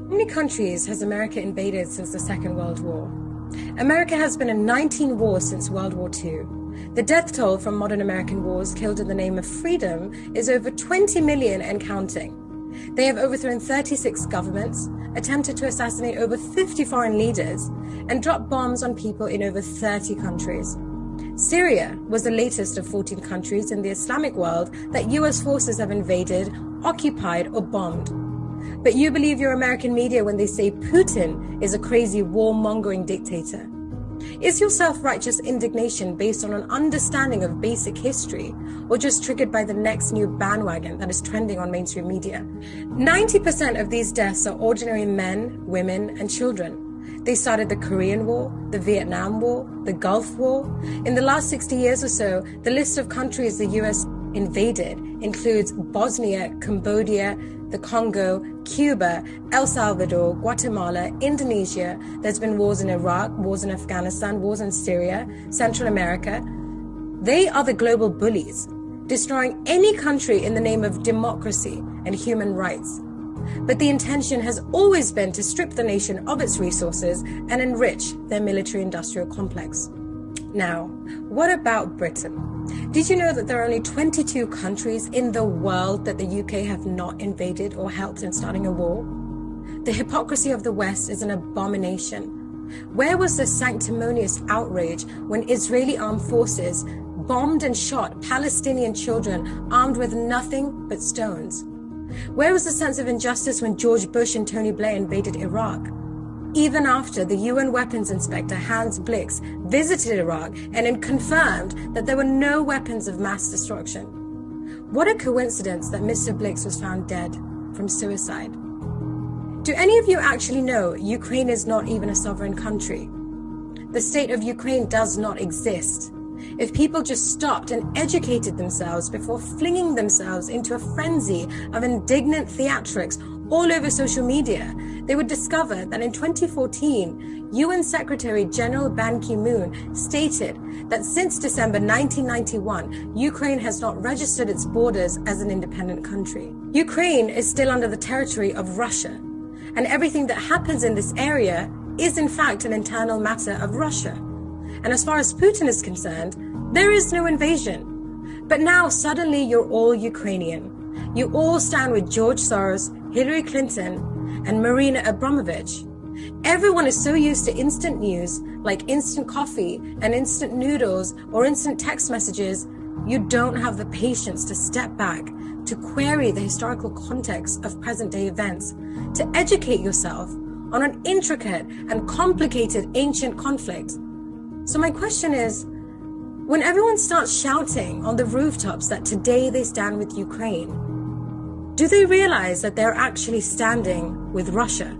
How many countries has America invaded since the Second World War? America has been in 19 wars since World War II. The death toll from modern American wars killed in the name of freedom is over 20 million and counting. They have overthrown 36 governments, attempted to assassinate over 50 foreign leaders, and dropped bombs on people in over 30 countries. Syria was the latest of 14 countries in the Islamic world that US forces have invaded, occupied, or bombed. But you believe your American media when they say Putin is a crazy warmongering dictator. Is your self-righteous indignation based on an understanding of basic history, or just triggered by the next new bandwagon that is trending on mainstream media? 90% of these deaths are ordinary men, women, and children. They started the Korean War, the Vietnam War, the Gulf War. In the last 60 years or so, the list of countries the US invaded includes Bosnia, Cambodia, the Congo, Cuba, El Salvador, Guatemala, Indonesia. There's been wars in Iraq, wars in Afghanistan, wars in Syria, Central America. They are the global bullies, destroying any country in the name of democracy and human rights. But the intention has always been to strip the nation of its resources and enrich their military-industrial complex. Now, what about Britain? Did you know that there are only 22 countries in the world that the UK have not invaded or helped in starting a war? The hypocrisy of the West is an abomination. Where was the sanctimonious outrage when Israeli armed forces bombed and shot Palestinian children armed with nothing but stones? Where was the sense of injustice when George Bush and Tony Blair invaded Iraq? Even after the UN weapons inspector Hans Blix visited Iraq and confirmed that there were no weapons of mass destruction. What a coincidence that Mr. Blix was found dead from suicide. Do any of you actually know Ukraine is not even a sovereign country? The state of Ukraine does not exist. If people just stopped and educated themselves before flinging themselves into a frenzy of indignant theatrics all over social media, they would discover that in 2014, UN Secretary General Ban Ki-moon stated that since December 1991, Ukraine has not registered its borders as an independent country. Ukraine is still under the territory of Russia, and everything that happens in this area is in fact an internal matter of Russia. And as far as Putin is concerned, there is no invasion. But now suddenly you're all Ukrainian. You all stand with George Soros, Hillary Clinton, and Marina Abramovich. Everyone is so used to instant news, like instant coffee and instant noodles or instant text messages, you don't have the patience to step back, to query the historical context of present-day events, to educate yourself on an intricate and complicated ancient conflict. So my question is, when everyone starts shouting on the rooftops that today they stand with Ukraine, do they realize that they're actually standing with Russia?